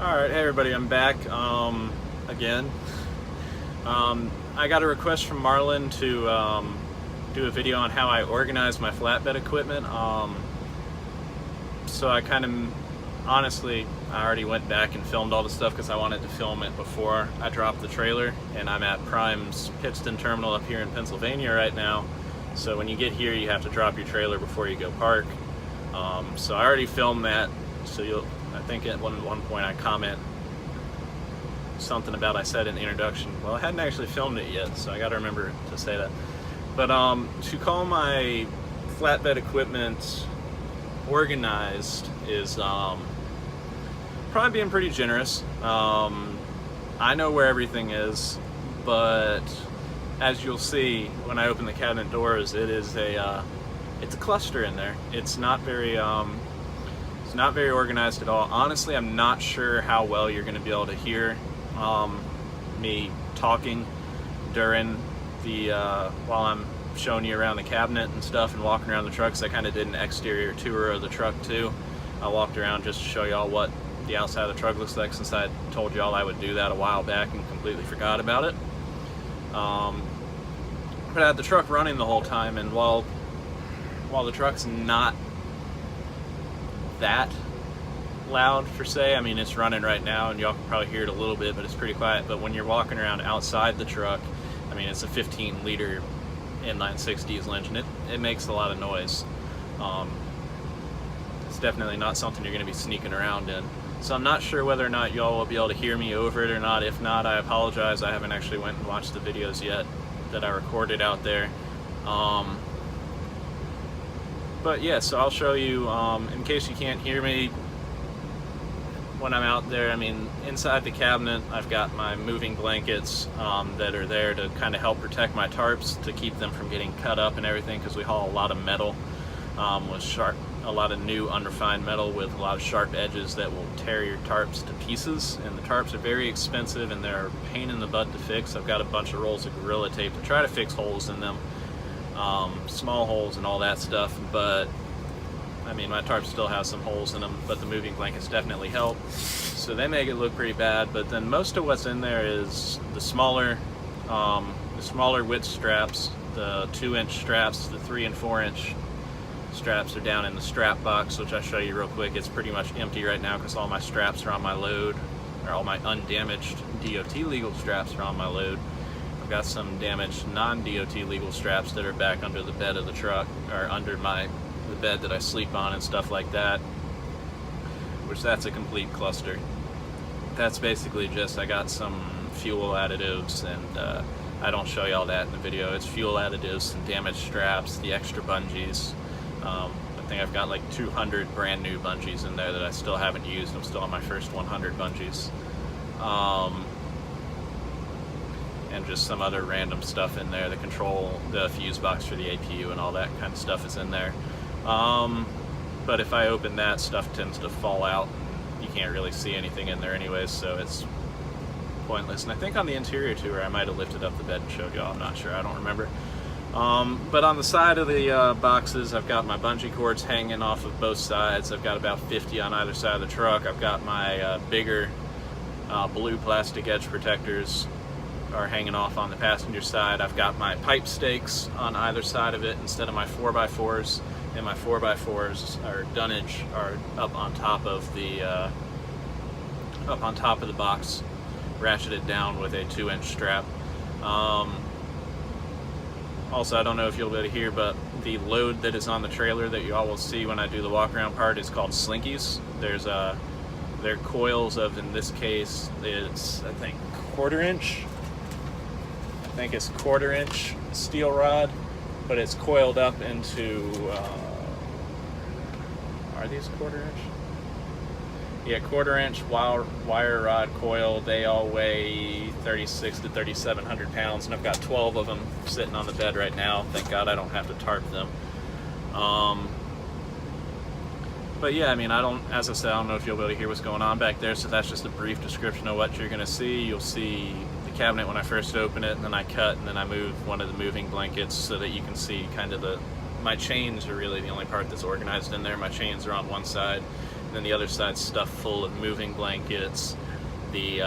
Alright, hey everybody, I'm back again. I got a request from Marlon to do a video on how I organize my flatbed equipment. So I honestly, I already went back and filmed all the stuff because I wanted to film it before I dropped the trailer, and I'm at Prime's Pittston terminal up here in Pennsylvania right now. So when you get here, you have to drop your trailer before you go park. So I already filmed that, so I think at one point I comment something about I said in the introduction. Well, I hadn't actually filmed it yet, so I gotta remember to say that. But to call my flatbed equipment organized is probably being pretty generous. I know where everything is, but as you'll see when I open the cabinet doors, it's a cluster in there. It's not very organized at all. Honestly, I'm not sure how well you're going to be able to hear me talking during the while I'm showing you around the cabinet and stuff and walking around the truck, 'cause I kind of did an exterior tour of the truck too. I walked around just to show y'all what the outside of the truck looks like, since I told y'all I would do that a while back and completely forgot about it. But I had the truck running the whole time, and while the truck's not that loud per se, I mean, it's running right now and y'all can probably hear it a little bit, but it's pretty quiet. But when you're walking around outside the truck, I mean, it's a 15-liter inline 6 diesel engine. It makes a lot of noise. It's definitely not something you're going to be sneaking around in. So I'm not sure whether or not y'all will be able to hear me over it or not. If not, I apologize. I haven't actually went and watched the videos yet that I recorded out there. But yeah, so I'll show you, in case you can't hear me when I'm out there. I mean, inside the cabinet, I've got my moving blankets that are there to kind of help protect my tarps, to keep them from getting cut up and everything, because we haul a lot of metal a lot of new unrefined metal with a lot of sharp edges that will tear your tarps to pieces. And the tarps are very expensive and they're a pain in the butt to fix. I've got a bunch of rolls of Gorilla Tape to try to fix holes in them. Small holes and all that stuff, but I mean, my tarp still has some holes in them, but the moving blankets definitely help. So they make it look pretty bad. But then most of what's in there is the smaller width straps, the 2-inch straps, the 3 and 4-inch straps are down in the strap box, which I'll show you real quick. It's pretty much empty right now because all my straps are on my load, or all my undamaged DOT legal straps are on my load. I've got some damaged non-DOT legal straps that are back under the bed of the truck, or under the bed that I sleep on and stuff like that, which that's a complete cluster. That's basically just, I got some fuel additives, and I don't show you all that in the video. It's fuel additives, some damaged straps, the extra bungees. I think I've got like 200 brand new bungees in there that I still haven't used. I'm still on my first 100 bungees. And just some other random stuff in there. The fuse box for the APU and all that kind of stuff is in there. But if I open that, stuff tends to fall out. You can't really see anything in there anyways, so it's pointless. And I think on the interior tour I might have lifted up the bed and showed y'all. I'm not sure, I don't remember. But on the side of the boxes, I've got my bungee cords hanging off of both sides. I've got about 50 on either side of the truck. I've got my bigger blue plastic edge protectors are hanging off on the passenger side. I've got my pipe stakes on either side of it instead of my 4x4s, and my 4x4s or dunnage are up on top of the box, ratcheted down with a 2-inch strap. Also, I don't know if you'll be able to hear, but the load that is on the trailer that you all will see when I do the walk around part is called slinkies. They're coils of, in this case, it's I think 1/4 inch. I think it's 1/4 inch steel rod, but it's coiled up into, are these 1/4 inch? Yeah, 1/4 inch wire rod coil. They all weigh 3,600 to 3,700 pounds, and I've got 12 of them sitting on the bed right now. Thank God I don't have to tarp them. But yeah, I mean, as I said, I don't know if you'll be able to hear what's going on back there, so that's just a brief description of what you're gonna see. You'll see the cabinet when I first open it, and then I cut, and then I move one of the moving blankets so that you can see kind of my chains are really the only part that's organized in there. My chains are on one side, and then the other side's stuffed full of moving blankets, the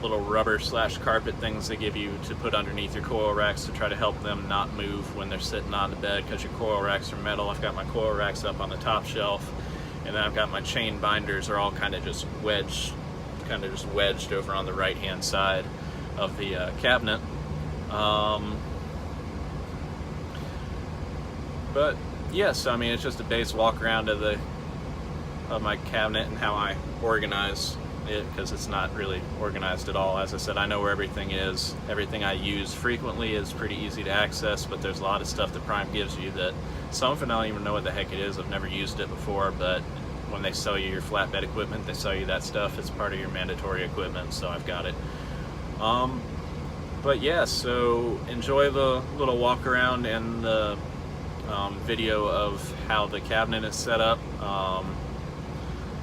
little rubber / carpet things they give you to put underneath your coil racks to try to help them not move when they're sitting on the bed, because your coil racks are metal. I've got my coil racks up on the top shelf, and then I've got my chain binders are all kind of just wedged over on the right hand side of the cabinet. But yes, I mean, it's just a base walk around of my cabinet and how I organize it, because it's not really organized at all. As I said, I know where everything is. Everything I use frequently is pretty easy to access, but there's a lot of stuff that Prime gives you that some of it I don't even know what the heck it is. I've never used it before, but when they sell you your flatbed equipment, they sell you that stuff. It's part of your mandatory equipment, so I've got it. But yeah, so enjoy the little walk around and the video of how the cabinet is set up.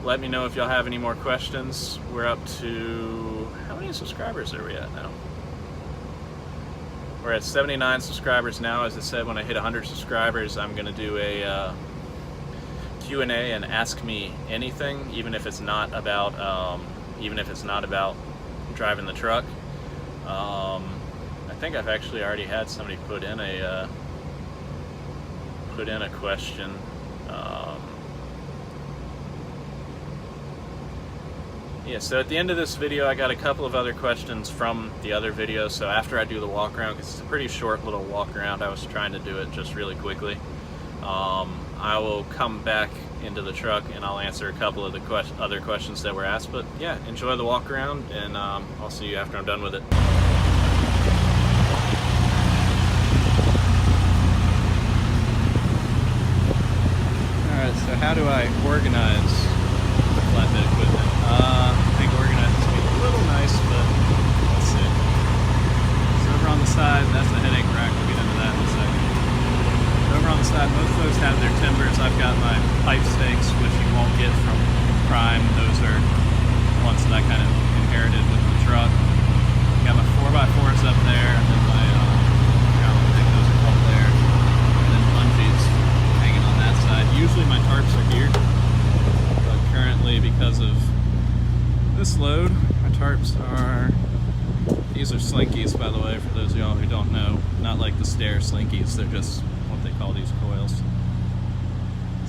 Let me know if y'all have any more questions. We're up to, how many subscribers are we at now? We're at 79 subscribers now. As I said, when I hit 100 subscribers, I'm going to do a Q&A and ask me anything, even if it's not about driving the truck. I think I've actually already had somebody put in a question. Yeah, so at the end of this video, I got a couple of other questions from the other video. So after I do the walk around, because it's a pretty short little walk around, I was trying to do it just really quickly. I will come back into the truck and I'll answer a couple of the other questions that were asked. But yeah, enjoy the walk around, and I'll see you after I'm done with it. Alright, so how do I organize the flatbed equipment? I think organize is going to be a little nice, but let's see. So over on the side, that's the headache rack. We'll get into that in a second. Over on the side, most folks have their timbers. I've got my pipe stakes, which you won't get from Prime. Those are ones that I kind of inherited with the truck. Got my 4x4s up there, and then my, I don't think those are called there. And then bungees hanging on that side. Usually my tarps are here, but currently, because of this load, my tarps are, these are slinkies, by the way, for those of y'all who don't know. Not like the stair slinkies, they're just what they call these coils.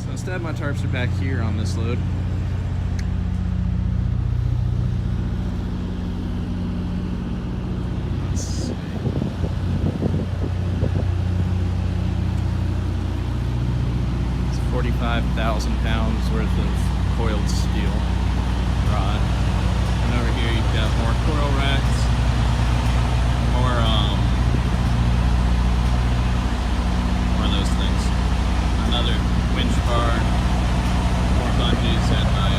So instead, my tarps are back here on this load. Let's see. It's 45,000 pounds worth of coiled steel rod. And over here you've got more coil racks, more of those things. Another winch bar, more bungees, and my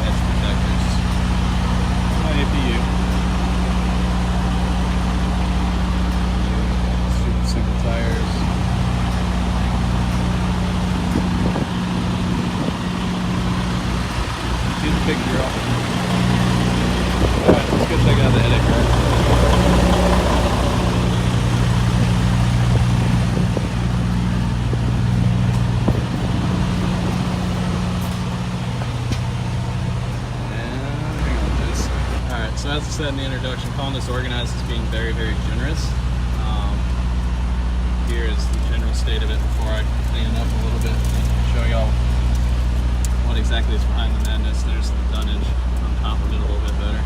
edge protectors. My APU. Super single tires. See the picture off. Alright, let's go check out the headache rack. So as I said in the introduction, calling this organized is being very, very generous. Here is the general state of it before I clean it up a little bit and show y'all what exactly is behind the madness. There's the dunnage on top of it a little bit better.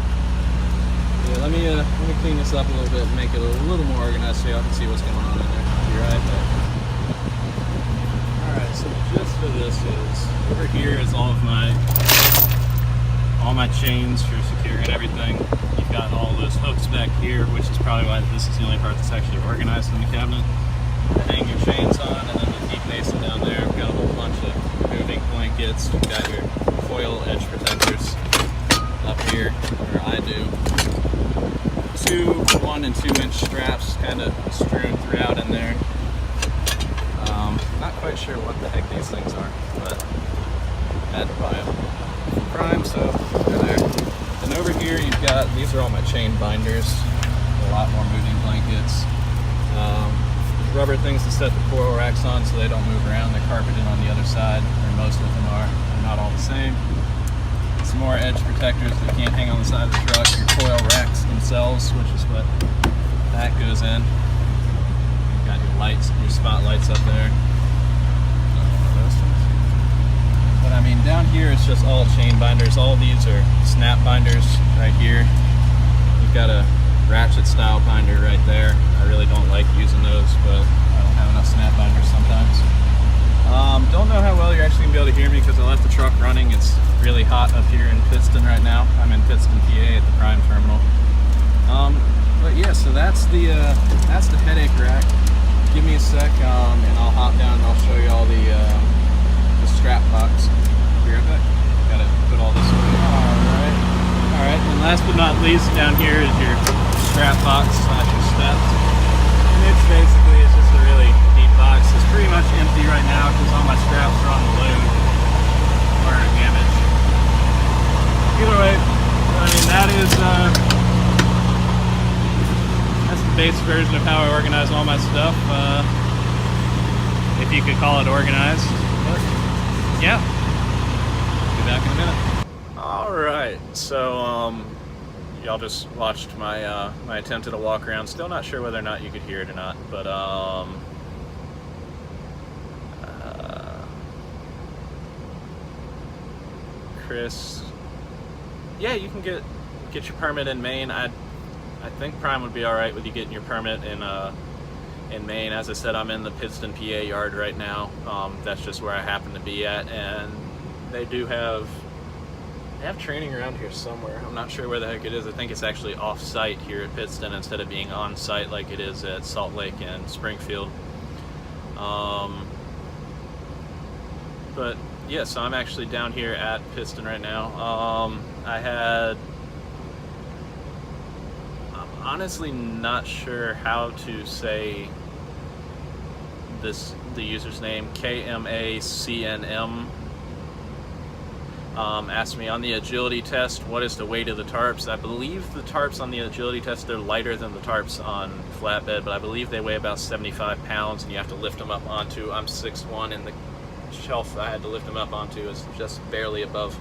Yeah, let me clean this up a little bit and make it a little more organized so y'all can see what's going on in there. Be right back. Alright, so the gist of this is, over here is all my chains for securing everything. You've got all those hooks back here, which is probably why this is the only part that's actually organized in the cabinet. Hang your chains on, and then the deep basin down there. We've got a whole bunch of moving blankets. You've got your foil edge protectors up here, or I do. 2 1 and 2 inch straps kind of strewn throughout in there. Not quite sure what the heck these things are, but I had to buy them from Prime, so they're there. And over here you've got, these are all my chain binders, a lot more moving blankets. rubber things to set the coil racks on so they don't move around. They're carpeted on the other side, or most of them are. They're not all the same. Some more edge protectors that can't hang on the side of the truck. Your coil racks themselves, which is what that goes in. You've got your lights, your spotlights up there. But I mean, down here it's just all chain binders. All these are snap binders right here. You've got a ratchet style binder right there. I really don't like using those, but I don't have enough snap binders sometimes. Don't know how well you're actually gonna be able to hear me because I left the truck running. It's really hot up here in Pittston right now. I'm in Pittston, PA at the Prime Terminal. But yeah, so that's the headache rack. Give me a sec, and I'll hop down and I'll show you all the strap box. Be right back. Gotta put all this away. Alright, and last but not least, down here is your strap box / your steps. And it's just a really neat box. It's pretty much empty right now because all my straps are on the load or damaged. Either way, I mean, that's the base version of how I organize all my stuff. If you could call it organized. But yeah, be back in a minute. Alright, so y'all just watched my my attempt at a walk around. Still not sure whether or not you could hear it or not, but Chris, yeah, you can get your permit in Maine. I think Prime would be all right with you getting your permit in Maine. As I said, I'm in the Pittston, PA yard right now. That's just where I happen to be at, and they have training around here somewhere. I'm not sure where the heck it is. I think it's actually off-site here at Pittston instead of being on-site like it is at Salt Lake and Springfield. But yeah, so I'm actually down here at Pittston right now. I'm honestly not sure how to say the user's name. KMACNM asked me on the agility test, what is the weight of the tarps? I believe the tarps on the agility test, they're lighter than the tarps on Flatbed, but I believe they weigh about 75 pounds and you have to lift them up onto. I'm 6'1", and the shelf I had to lift them up onto is just barely above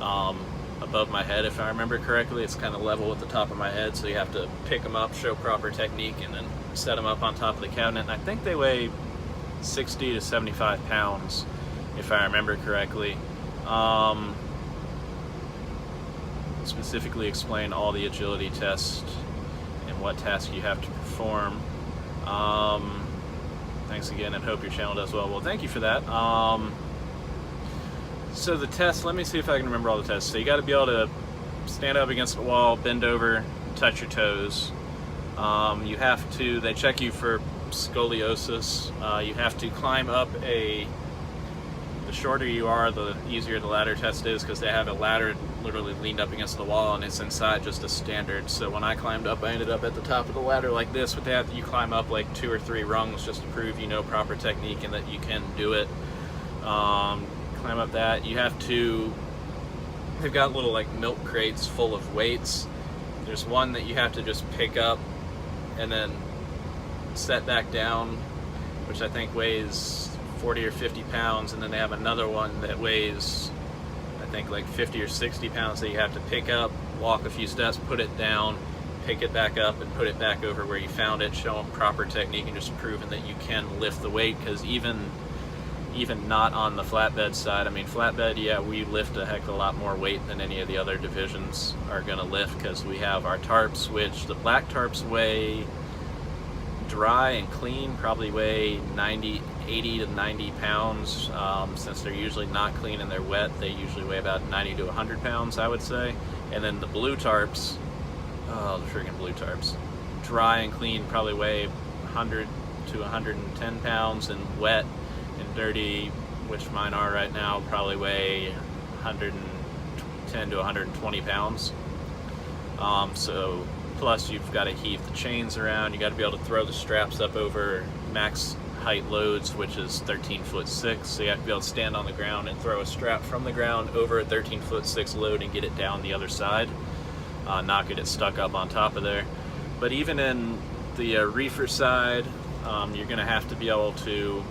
my head, if I remember correctly. It's kind of level with the top of my head, so you have to pick them up, show proper technique, and then set them up on top of the cabinet. And I think they weigh 60 to 75 pounds, if I remember correctly. Specifically explain all the agility tests and what tasks you have to perform. Thanks again, and hope your channel does well. Well, thank you for that. So the test, let me see if I can remember all the tests. So you got to be able to stand up against the wall, bend over, touch your toes. You have to, they check you for scoliosis. You have to climb up the shorter you are, the easier the ladder test is, because they have a ladder literally leaned up against the wall and it's inside just a standard. So when I climbed up, I ended up at the top of the ladder like this. With that, you climb up like 2 or 3 rungs just to prove you know proper technique and that you can do it. Climb up that. You have to, they've got little like milk crates full of weights. There's one that you have to just pick up and then set back down, which I think weighs 40 or 50 pounds, and then they have another one that weighs, I think, like 50 or 60 pounds that you have to pick up, walk a few steps, put it down, pick it back up, and put it back over where you found it, show them proper technique, and just proving that you can lift the weight. Because even not on the flatbed side, I mean, flatbed, yeah, we lift a heck of a lot more weight than any of the other divisions are going to lift, because we have our tarps, which the black tarps weigh, dry and clean, probably weigh 80 to 90 pounds. Since they're usually not clean and they're wet, they usually weigh about 90 to 100 pounds, I would say. And then the blue tarps, oh, the friggin' blue tarps, dry and clean probably weigh 100 to 110 pounds, and wet and dirty, which mine are right now, probably weigh 110 to 120 pounds. So plus you've got to heave the chains around, you got to be able to throw the straps up over max height loads, which is 13'6", so you have to be able to stand on the ground and throw a strap from the ground over a 13'6" load and get it down the other side, not get it stuck up on top of there. But even in the reefer side, you're going to have to be able to,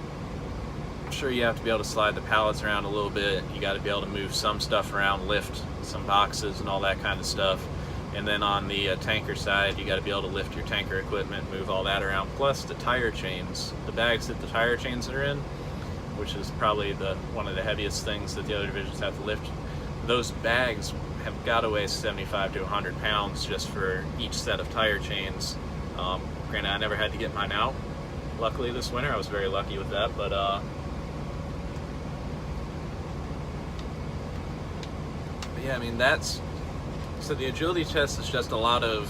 I'm sure you have to be able to slide the pallets around a little bit. You got to be able to move some stuff around, lift some boxes and all that kind of stuff. And then on the tanker side, you got to be able to lift your tanker equipment, move all that around. Plus the tire chains, the bags that the tire chains are in, which is probably one of the heaviest things that the other divisions have to lift. Those bags have got to weigh 75 to 100 pounds just for each set of tire chains. Granted, I never had to get mine out. Luckily this winter, I was very lucky with that. But yeah, I mean, so the agility test is just a lot of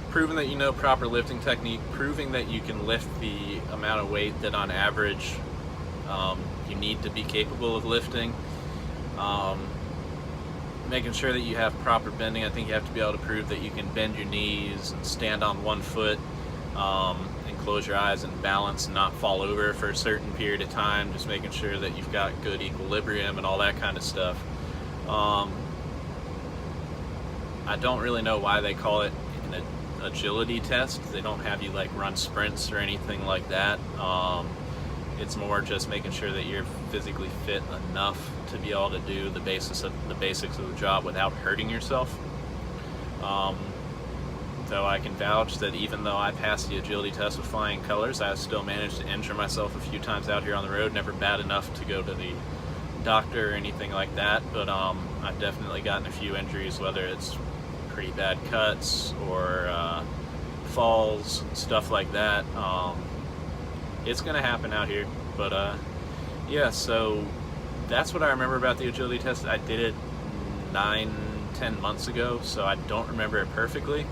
proving that you know proper lifting technique, proving that you can lift the amount of weight that on average you need to be capable of lifting. Making sure that you have proper bending. I think you have to be able to prove that you can bend your knees and stand on one foot and close your eyes and balance and not fall over for a certain period of time. Just making sure that you've got good equilibrium and all that kind of stuff. I don't really know why they call it an agility test. They don't have you like run sprints or anything like that. It's more just making sure that you're physically fit enough to be able to do the basics of the job without hurting yourself. Though I can vouch that even though I passed the agility test with flying colors, I still managed to injure myself a few times out here on the road. Never bad enough to go to the doctor or anything like that, but I've definitely gotten a few injuries, whether it's pretty bad cuts or falls, stuff like that. It's gonna happen out here, but yeah, so that's what I remember about the agility test. I did it 9-10 months ago, so I don't remember it perfectly,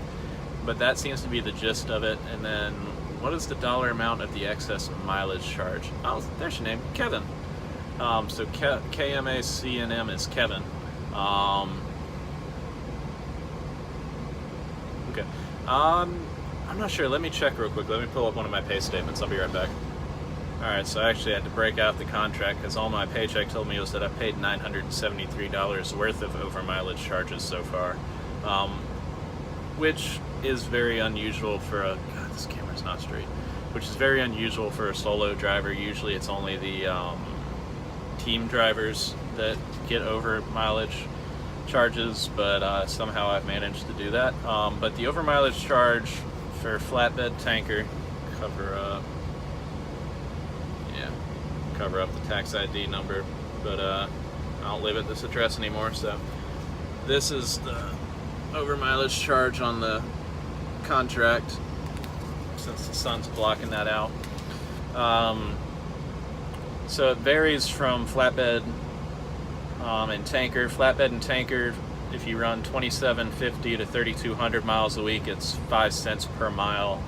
but that seems to be the gist of it. And then what is the dollar amount of the excess mileage charge? Oh, there's your name, Kevin. So KMACNM is Kevin. Okay. I'm not sure. Let me check real quick. Let me pull up one of my pay statements. I'll be right back. Alright, so I actually had to break out the contract because all my paycheck told me was that I paid $973 worth of over mileage charges so far. Which is very unusual for a... God, this camera's not straight. Which is very unusual for a solo driver. Usually it's only the team drivers that get over mileage charges, but somehow I've managed to do that. But the over mileage charge for flatbed tanker, cover up the tax ID number, but I don't live at this address anymore, so this is the over mileage charge on the contract, since the sun's blocking that out. So it varies from flatbed and tanker. Flatbed and tanker, if you run 2750 to 3200 miles a week, it's 5 cents per mile.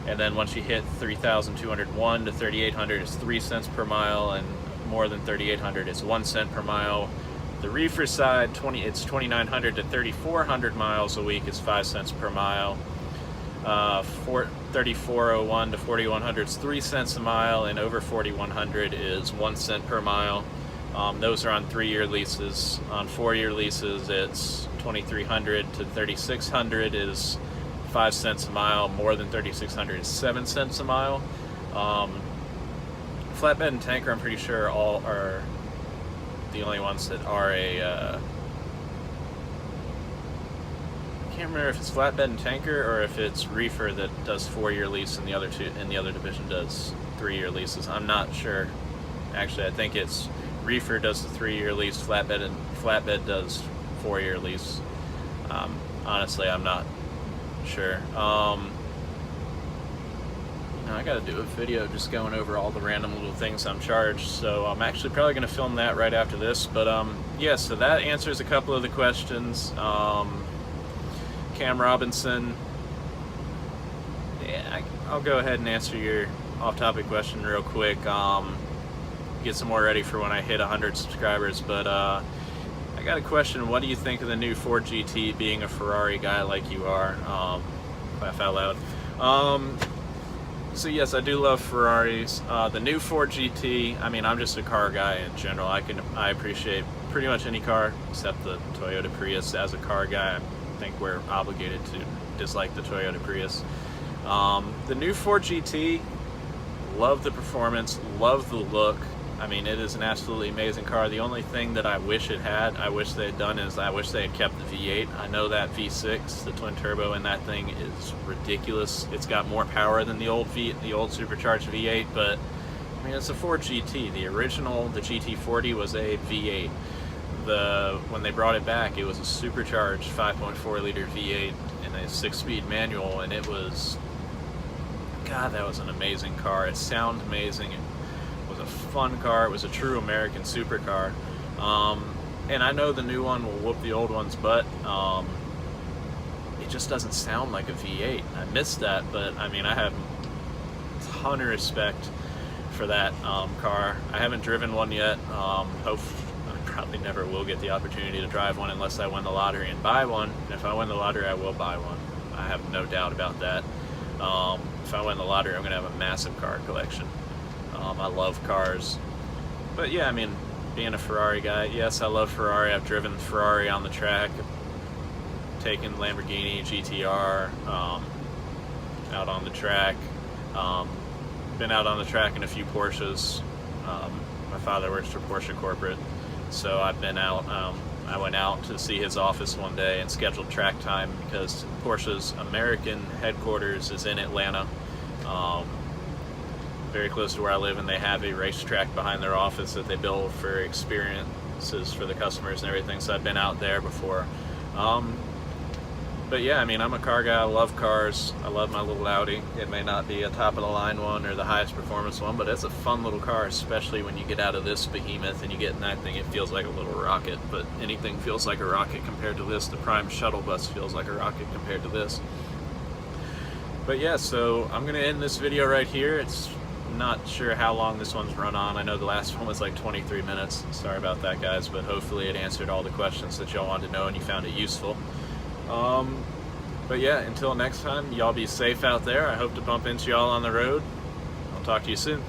And then once you hit 3,201 to 3,800, it's 3 cents per mile, and more than 3,800, it's 1 cent per mile. The reefer side, it's 2,900 to 3,400 miles a week, is 5 cents per mile. 3,401 to 4,100 is 3 cents a mile, and over 4,100 is 1 cent per mile. Those are on 3-year leases. On 4-year leases, it's 2,300 to 3,600 is 5 cents a mile. More than 3,600 is 7 cents a mile. Flatbed and tanker, I'm pretty sure all are the only ones that are I can't remember if it's flatbed and tanker or if it's reefer that does 4-year lease and the other division does 3-year leases. I'm not sure. Actually, I think it's reefer does the 3-year lease, flatbed does 4-year lease. Honestly, I'm not sure. I gotta do a video just going over all the random little things I'm charged, so I'm actually probably gonna film that right after this. But yeah, so that answers a couple of the questions. Cam Robinson, yeah, I'll go ahead and answer your off-topic question real quick. Get some more ready for when I hit 100 subscribers. But I got a question. What do you think of the new Ford GT, being a Ferrari guy like you are? Laugh out loud. So yes, I do love Ferraris. The new Ford GT, I mean, I'm just a car guy in general. I appreciate pretty much any car except the Toyota Prius. As a car guy, I think we're obligated to dislike the Toyota Prius. The new Ford GT, love the performance, love the look. I mean, it is an absolutely amazing car. The only thing that I wish it had, I wish they had done, is I wish they had kept the V8. I know that V6, the twin turbo in that thing, is ridiculous. It's got more power than the old supercharged V8, but I mean, it's a Ford GT. The original, the GT40, was a V8. When they brought it back, it was a supercharged 5.4 liter V8 and a 6-speed manual, and it was, God, that was an amazing car. It sounded amazing. It was a fun car. It was a true American supercar. And I know the new one will whoop the old one's butt. It just doesn't sound like a V8. I miss that, but I mean, I have a ton of respect for that car. I haven't driven one yet. I probably never will get the opportunity to drive one unless I win the lottery and buy one. And if I win the lottery, I will buy one. I have no doubt about that. If I win the lottery, I'm going to have a massive car collection. I love cars. But yeah, I mean, being a Ferrari guy, yes, I love Ferrari. I've driven Ferrari on the track, taken Lamborghini GTR out on the track, been out on the track in a few Porsches. My father works for Porsche corporate, so I've been out. I went out to see his office one day and scheduled track time because Porsche's American headquarters is in Atlanta, very close to where I live, and they have a racetrack behind their office that they build for experiences for the customers and everything, so I've been out there before. But yeah, I mean, I'm a car guy. I love cars. I love my little Audi. It may not be a top-of-the-line one or the highest performance one, but it's a fun little car, especially when you get out of this behemoth and you get in that thing. It feels like a little rocket, but anything feels like a rocket compared to this. The Prime shuttle bus feels like a rocket compared to this. But yeah, so I'm going to end this video right here. It's not sure how long this one's run on. I know the last one was like 23 minutes. Sorry about that, guys, but hopefully it answered all the questions that y'all wanted to know and you found it useful. But yeah, until next time, y'all be safe out there. I hope to bump into y'all on the road. I'll talk to you soon.